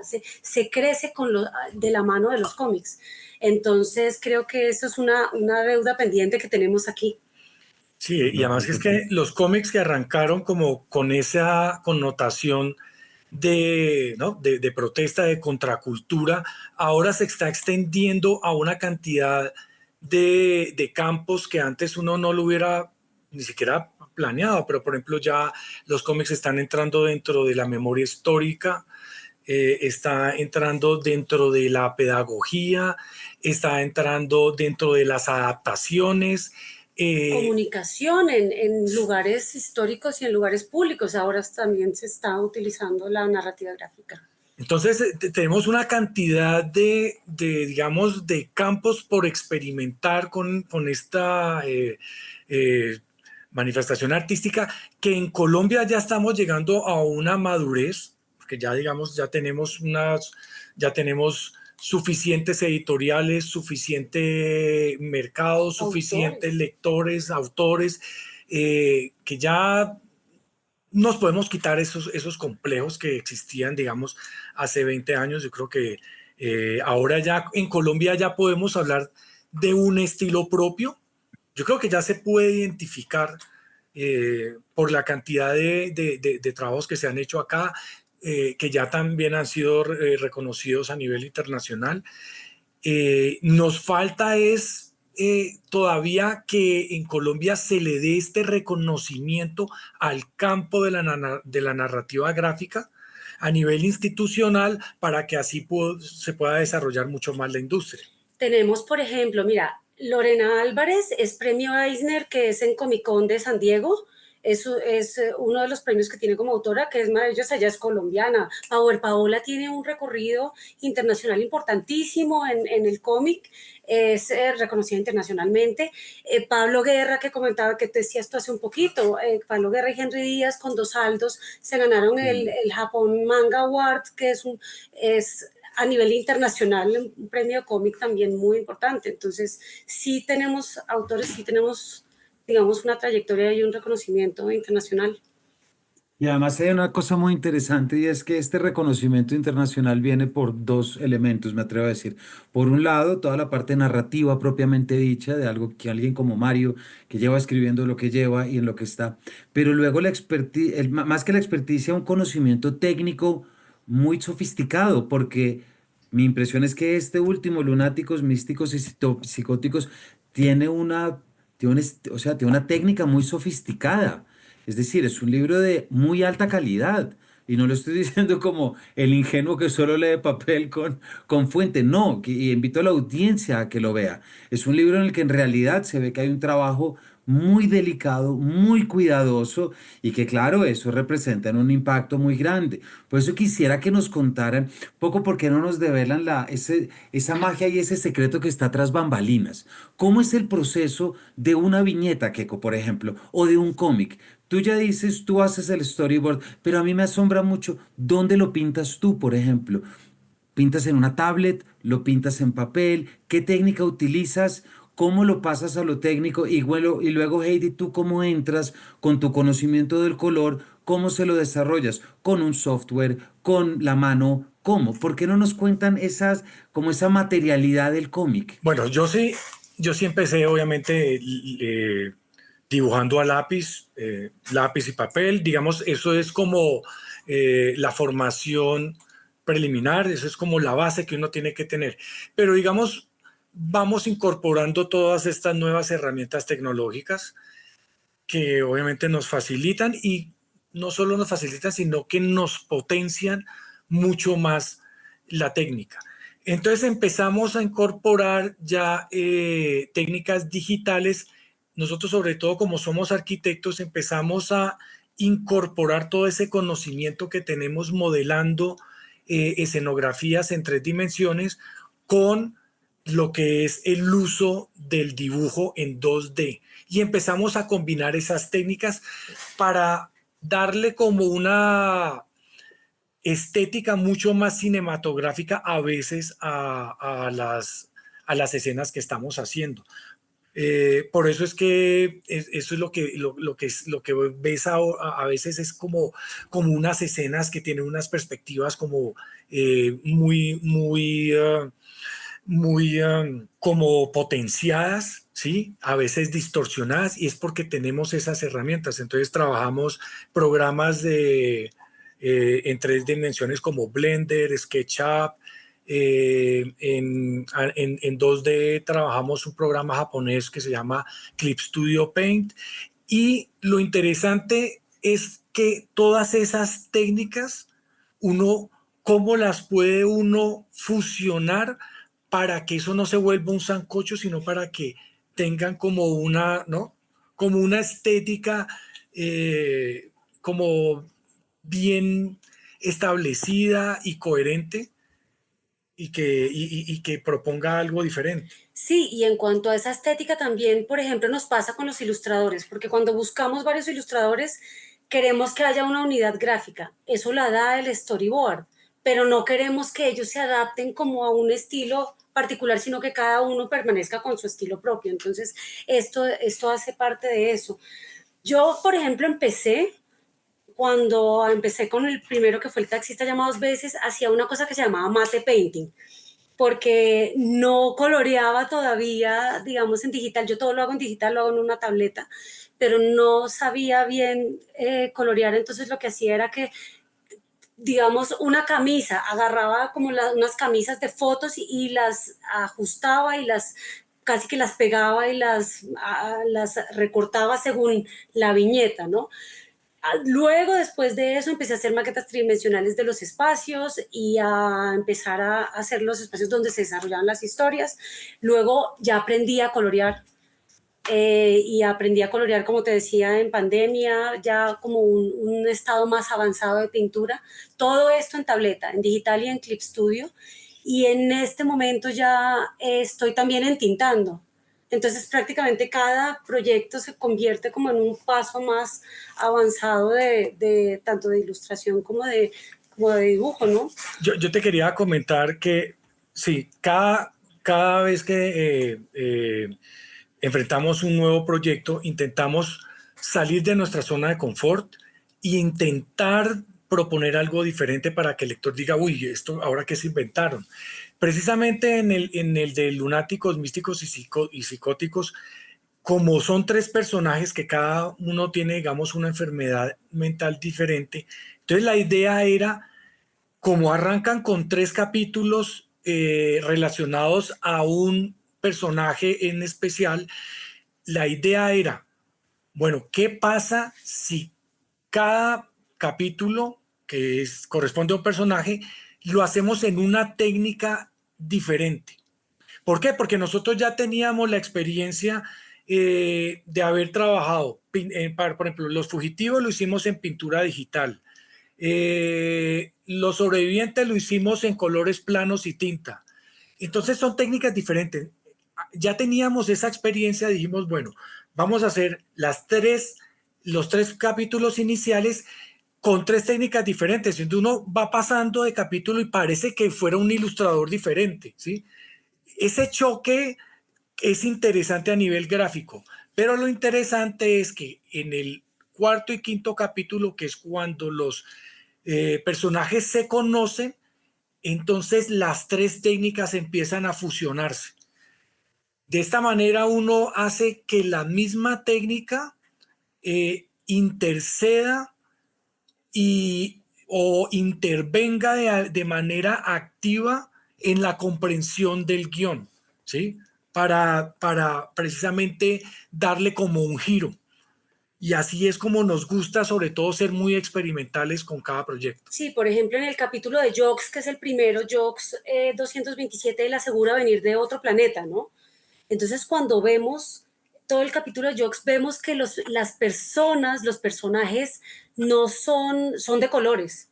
se crece de la mano de los cómics. Entonces creo que eso es una deuda pendiente que tenemos aquí. Sí, y además es que los cómics que arrancaron como con esa connotación ¿no? de protesta, de contracultura, ahora se está extendiendo a una cantidad de campos que antes uno no lo hubiera ni siquiera planeado, pero por ejemplo ya los cómics están entrando dentro de la memoria histórica, está entrando dentro de la pedagogía, está entrando dentro de las adaptaciones. Comunicación en lugares históricos y en lugares públicos. Ahora también se está utilizando la narrativa gráfica. Entonces tenemos una cantidad digamos, de campos por experimentar con esta manifestación artística, que en Colombia ya estamos llegando a una madurez, porque ya digamos, ya tenemos suficientes editoriales, suficiente mercado, suficientes lectores, autores, que ya nos podemos quitar esos complejos que existían, digamos, hace 20 años. Yo creo que ahora ya en Colombia ya podemos hablar de un estilo propio. Yo creo que ya se puede identificar por la cantidad de trabajos que se han hecho acá, que ya también han sido reconocidos a nivel internacional. Nos falta es todavía que en Colombia se le dé este reconocimiento al campo de la narrativa gráfica a nivel institucional para que así se pueda desarrollar mucho más la industria. Tenemos, por ejemplo, mira, Lorena Álvarez es premio Eisner, que es en Comic Con de San Diego. Es uno de los premios que tiene como autora, que es maravillosa, ella es colombiana. Power Paola tiene un recorrido internacional importantísimo en el cómic, es reconocida internacionalmente. Pablo Guerra, que comentaba, que te decía esto hace un poquito, Pablo Guerra y Henry Díaz con Dos Aldos se ganaron el Japón Manga Award, que es a nivel internacional un premio de cómic también muy importante. Entonces, sí tenemos autores, sí tenemos, digamos, una trayectoria y un reconocimiento internacional. Y además hay una cosa muy interesante y es que este reconocimiento internacional viene por dos elementos, me atrevo a decir. Por un lado, toda la parte narrativa propiamente dicha de algo que alguien como Mario, que lleva escribiendo lo que lleva y en lo que está, pero luego la más que la experticia, un conocimiento técnico muy sofisticado, porque mi impresión es que este último, Lunáticos, Místicos y Psicóticos, tiene o sea, tiene una técnica muy sofisticada. Es decir, es un libro de muy alta calidad. Y no lo estoy diciendo como el ingenuo que solo lee papel con fuente. No, y invito a la audiencia a que lo vea. Es un libro en el que en realidad se ve que hay un trabajo muy delicado, muy cuidadoso y que claro, eso representa un impacto muy grande. Por eso quisiera que nos contaran poco por qué no nos develan esa magia y ese secreto que está tras bambalinas. ¿Cómo es el proceso de una viñeta, Keiko, por ejemplo, o de un cómic? Tú ya dices, tú haces el storyboard, pero a mí me asombra mucho dónde lo pintas tú, por ejemplo. ¿Pintas en una tablet? ¿Lo pintas en papel? ¿Qué técnica utilizas? ¿Cómo lo pasas a lo técnico? Y luego, Heidi, ¿tú cómo entras con tu conocimiento del color? ¿Cómo se lo desarrollas? ¿Con un software? ¿Con la mano? ¿Cómo? ¿Por qué no nos cuentan como esa materialidad del cómic? Bueno, yo sí empecé obviamente dibujando a lápiz, lápiz y papel. Digamos, eso es como la formación preliminar, eso es como la base que uno tiene que tener. Pero digamos, vamos incorporando todas estas nuevas herramientas tecnológicas que obviamente nos facilitan y no solo nos facilitan, sino que nos potencian mucho más la técnica. Entonces empezamos a incorporar ya técnicas digitales. Nosotros, sobre todo como somos arquitectos, empezamos a incorporar todo ese conocimiento que tenemos modelando escenografías en 3 dimensiones con lo que es el uso del dibujo en 2D. Y empezamos a combinar esas técnicas para darle como una estética mucho más cinematográfica a veces a las escenas que estamos haciendo. Por eso es que eso es lo que ves a veces es como unas escenas que tienen unas perspectivas como muy como potenciadas, ¿sí? A veces distorsionadas, y es porque tenemos esas herramientas. Entonces trabajamos programas en 3 dimensiones como Blender, SketchUp. En 2D trabajamos un programa japonés que se llama Clip Studio Paint. Y lo interesante es que todas esas técnicas, cómo las puede uno fusionar para que eso no se vuelva un sancocho, sino para que tengan como una, ¿no? Como una estética como bien establecida y coherente y que proponga algo diferente. Sí, y en cuanto a esa estética también, por ejemplo, nos pasa con los ilustradores, porque cuando buscamos varios ilustradores, queremos que haya una unidad gráfica. Eso la da el storyboard, pero no queremos que ellos se adapten como a un estilo particular, sino que cada uno permanezca con su estilo propio. Entonces, esto hace parte de eso. Yo, por ejemplo, cuando empecé con el primero que fue el taxista llamado Dos Veces, hacía una cosa que se llamaba mate painting. porque no coloreaba todavía, digamos, en digital. Yo todo lo hago en digital, lo hago en una tableta, pero no sabía bien colorear. Entonces lo que hacía era que, digamos, una camisa, agarraba como unas camisas de fotos y las ajustaba y las casi que las pegaba y las recortaba según la viñeta, ¿no? Luego, después de eso, empecé a hacer maquetas tridimensionales de los espacios y a empezar a hacer los espacios donde se desarrollaban las historias. Luego ya aprendí a colorear y aprendí a colorear, como te decía, en pandemia, ya como un estado más avanzado de pintura. Todo esto en tableta, en digital y en Clip Studio. Y en este momento ya estoy también entintando. Entonces prácticamente cada proyecto se convierte como en un paso más avanzado de tanto de ilustración como de dibujo, ¿no? Yo te quería comentar que sí, cada vez que enfrentamos un nuevo proyecto, intentamos salir de nuestra zona de confort e intentar proponer algo diferente para que el lector diga, uy, esto ahora qué se inventaron. Precisamente en el de lunáticos, místicos y psicóticos, como son tres personajes que cada uno tiene, digamos, una enfermedad mental diferente, entonces la idea era, como arrancan con tres capítulos relacionados a un personaje en especial, la idea era, bueno, ¿qué pasa si cada capítulo corresponde a un personaje lo hacemos en una técnica diferente? ¿Por qué? Porque nosotros ya teníamos la experiencia de haber trabajado, por ejemplo, Los Fugitivos lo hicimos en pintura digital, Los Sobrevivientes lo hicimos en colores planos y tinta. Entonces son técnicas diferentes. Ya teníamos esa experiencia, dijimos, bueno, vamos a hacer los tres capítulos iniciales con tres técnicas diferentes. Entonces uno va pasando de capítulo y parece que fuera un ilustrador diferente, ¿sí? Ese choque es interesante a nivel gráfico, pero lo interesante es que en el cuarto y quinto capítulo, que es cuando los personajes se conocen, entonces las tres técnicas empiezan a fusionarse. De esta manera uno hace que la misma técnica interceda o intervenga de manera activa en la comprensión del guión, ¿sí? Para precisamente darle como un giro. Y así es como nos gusta, sobre todo, ser muy experimentales con cada proyecto. Sí, por ejemplo, en el capítulo de Jox, que es el primero, Jox 227, él asegura venir de otro planeta, ¿no? Entonces, cuando vemos todo el capítulo de Jox, vemos que las personas, los personajes, no son de colores.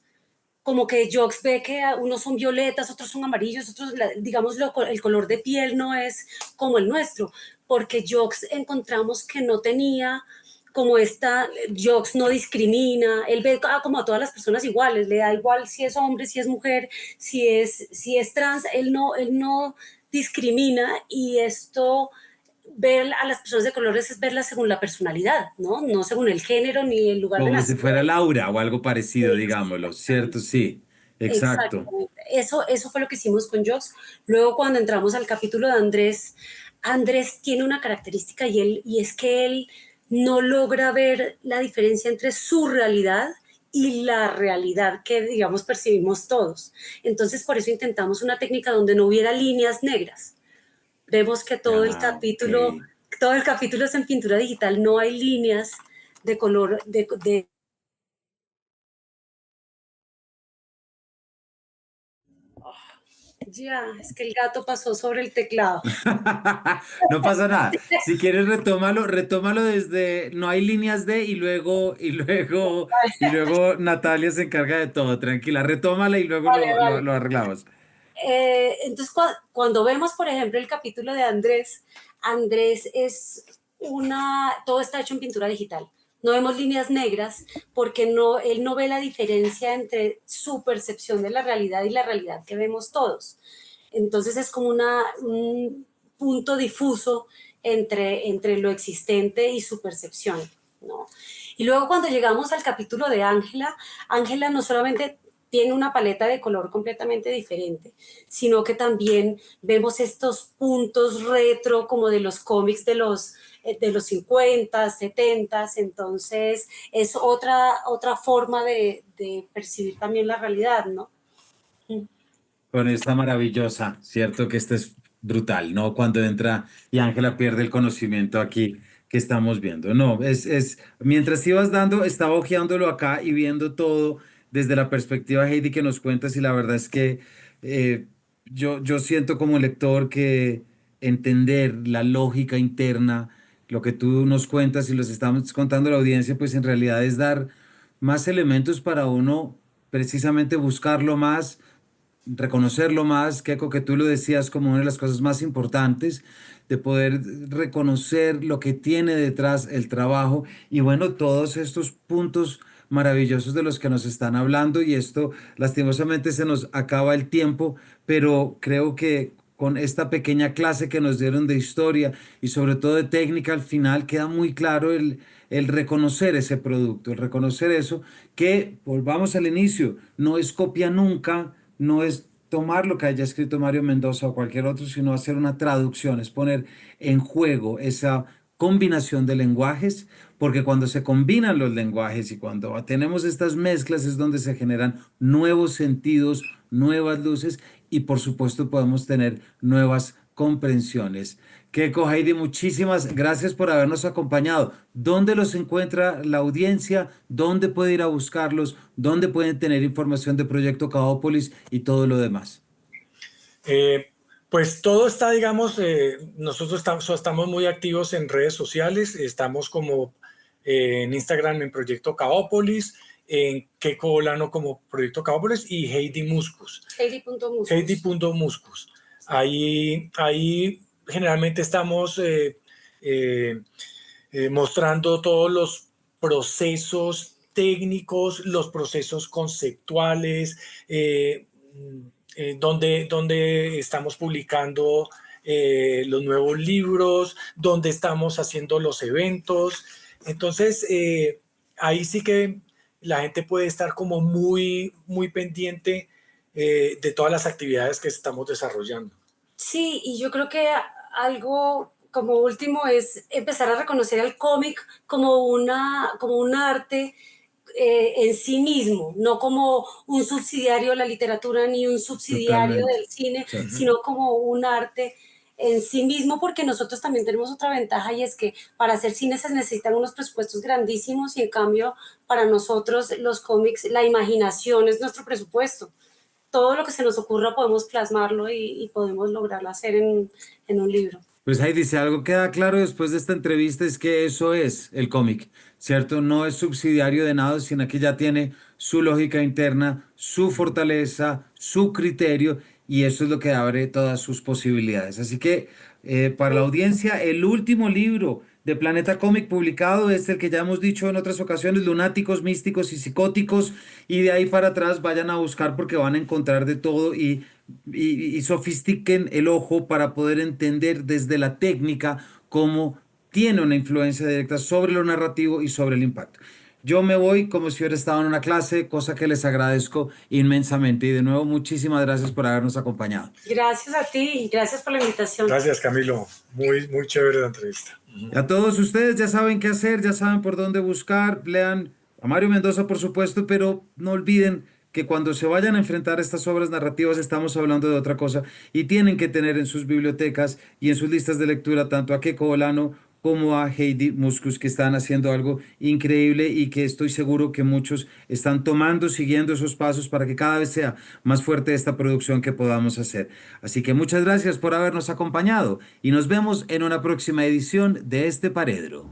Como que Jox ve que unos son violetas, otros son amarillos, otros, digamos, el color de piel no es como el nuestro, porque Jox encontramos que no tenía como esta, Jox no discrimina, él ve como a todas las personas iguales, le da igual si es hombre, si es mujer, si es trans, él no discrimina y esto ver a las personas de colores es verlas según la personalidad, ¿no? No según el género ni el lugar de Como si fuera nacimiento. Laura o algo parecido, digámoslo, ¿cierto? Sí, exacto. Exactamente. Eso fue lo que hicimos con Jox. Luego, cuando entramos al capítulo de Andrés, Andrés tiene una característica y es que él no logra ver la diferencia entre su realidad y la realidad que, digamos, percibimos todos. Entonces, por eso intentamos una técnica donde no hubiera líneas negras. Vemos que Ah, ok. todo el capítulo es en pintura digital, no hay líneas de color, de ya, es que el gato pasó sobre el teclado. No pasa nada. Si quieres, retómalo desde no hay líneas de y luego Natalia se encarga de todo. Tranquila, retómala y luego Vale, vale. lo arreglamos. Entonces, cuando vemos, por ejemplo, el capítulo de Andrés, Andrés todo está hecho en pintura digital. No vemos líneas negras porque él no ve la diferencia entre su percepción de la realidad y la realidad que vemos todos. Entonces es como un punto difuso entre lo existente y su percepción, ¿no? Y luego cuando llegamos al capítulo de Ángela, Ángela no solamente tiene una paleta de color completamente diferente, sino que también vemos estos puntos retro como de los cómics de los 50, 70, entonces es otra forma de percibir también la realidad, ¿no? Con esta maravillosa, cierto que esta es brutal, ¿no? Cuando entra y Ángela pierde el conocimiento aquí que estamos viendo. No, mientras ibas dando, estaba hojeándolo acá y viendo todo desde la perspectiva, Heidi, que nos cuentas, y la verdad es que yo siento como lector que entender la lógica interna, lo que tú nos cuentas y los estamos contando a la audiencia, pues en realidad es dar más elementos para uno precisamente buscarlo más, reconocerlo más, Keiko, que tú lo decías como una de las cosas más importantes, de poder reconocer lo que tiene detrás el trabajo y bueno, todos estos puntos maravillosos de los que nos están hablando y esto lastimosamente se nos acaba el tiempo, pero creo que con esta pequeña clase que nos dieron de historia y sobre todo de técnica al final queda muy claro el reconocer ese producto, el reconocer eso, que volvamos al inicio, no es copia nunca, no es tomar lo que haya escrito Mario Mendoza o cualquier otro, sino hacer una traducción, es poner en juego esa combinación de lenguajes, porque cuando se combinan los lenguajes y cuando tenemos estas mezclas es donde se generan nuevos sentidos, nuevas luces y por supuesto podemos tener nuevas comprensiones. Keiko, Heidi, muchísimas gracias por habernos acompañado. ¿Dónde los encuentra la audiencia? ¿Dónde puede ir a buscarlos? ¿Dónde pueden tener información de Proyecto Caópolis y todo lo demás? Pues todo está, digamos, nosotros estamos muy activos en redes sociales, estamos como en Instagram en Proyecto Caópolis, en Keiko Bolano como Proyecto Caópolis y Heidi Muscus. Heidi.muscus. Heidi.muscus. Ahí generalmente estamos mostrando todos los procesos técnicos, los procesos conceptuales, donde estamos publicando los nuevos libros, donde estamos haciendo los eventos. Entonces, ahí sí que la gente puede estar como muy, muy pendiente de todas las actividades que estamos desarrollando. Sí, y yo creo que algo como último es empezar a reconocer al cómic como como un arte en sí mismo, no como un subsidiario de la literatura ni un subsidiario Totalmente. del cine, Sí. sino como un arte en sí mismo, porque nosotros también tenemos otra ventaja y es que para hacer cine se necesitan unos presupuestos grandísimos y en cambio para nosotros los cómics, la imaginación es nuestro presupuesto. Todo lo que se nos ocurra podemos plasmarlo y podemos lograrlo hacer en un libro. Pues Heidi, si algo queda claro después de esta entrevista es que eso es el cómic, ¿cierto? No es subsidiario de nada, sino que ya tiene su lógica interna, su fortaleza, su criterio, y eso es lo que abre todas sus posibilidades. Así que para la audiencia, el último libro de Planeta Cómic publicado es el que ya hemos dicho en otras ocasiones, Lunáticos, Místicos y Psicóticos, y de ahí para atrás vayan a buscar porque van a encontrar de todo y sofistiquen el ojo para poder entender desde la técnica cómo tiene una influencia directa sobre lo narrativo y sobre el impacto. Yo me voy como si hubiera estado en una clase, cosa que les agradezco inmensamente. Y de nuevo, muchísimas gracias por habernos acompañado. Gracias a ti y gracias por la invitación. Gracias, Camilo. Muy, muy chévere la entrevista. Y a todos ustedes ya saben qué hacer, ya saben por dónde buscar. Lean a Mario Mendoza, por supuesto, pero no olviden que cuando se vayan a enfrentar a estas obras narrativas estamos hablando de otra cosa y tienen que tener en sus bibliotecas y en sus listas de lectura tanto a Keiko Bolano como a Heidi Muscus, que están haciendo algo increíble y que estoy seguro que muchos están tomando, siguiendo esos pasos para que cada vez sea más fuerte esta producción que podamos hacer. Así que muchas gracias por habernos acompañado y nos vemos en una próxima edición de este Paredro.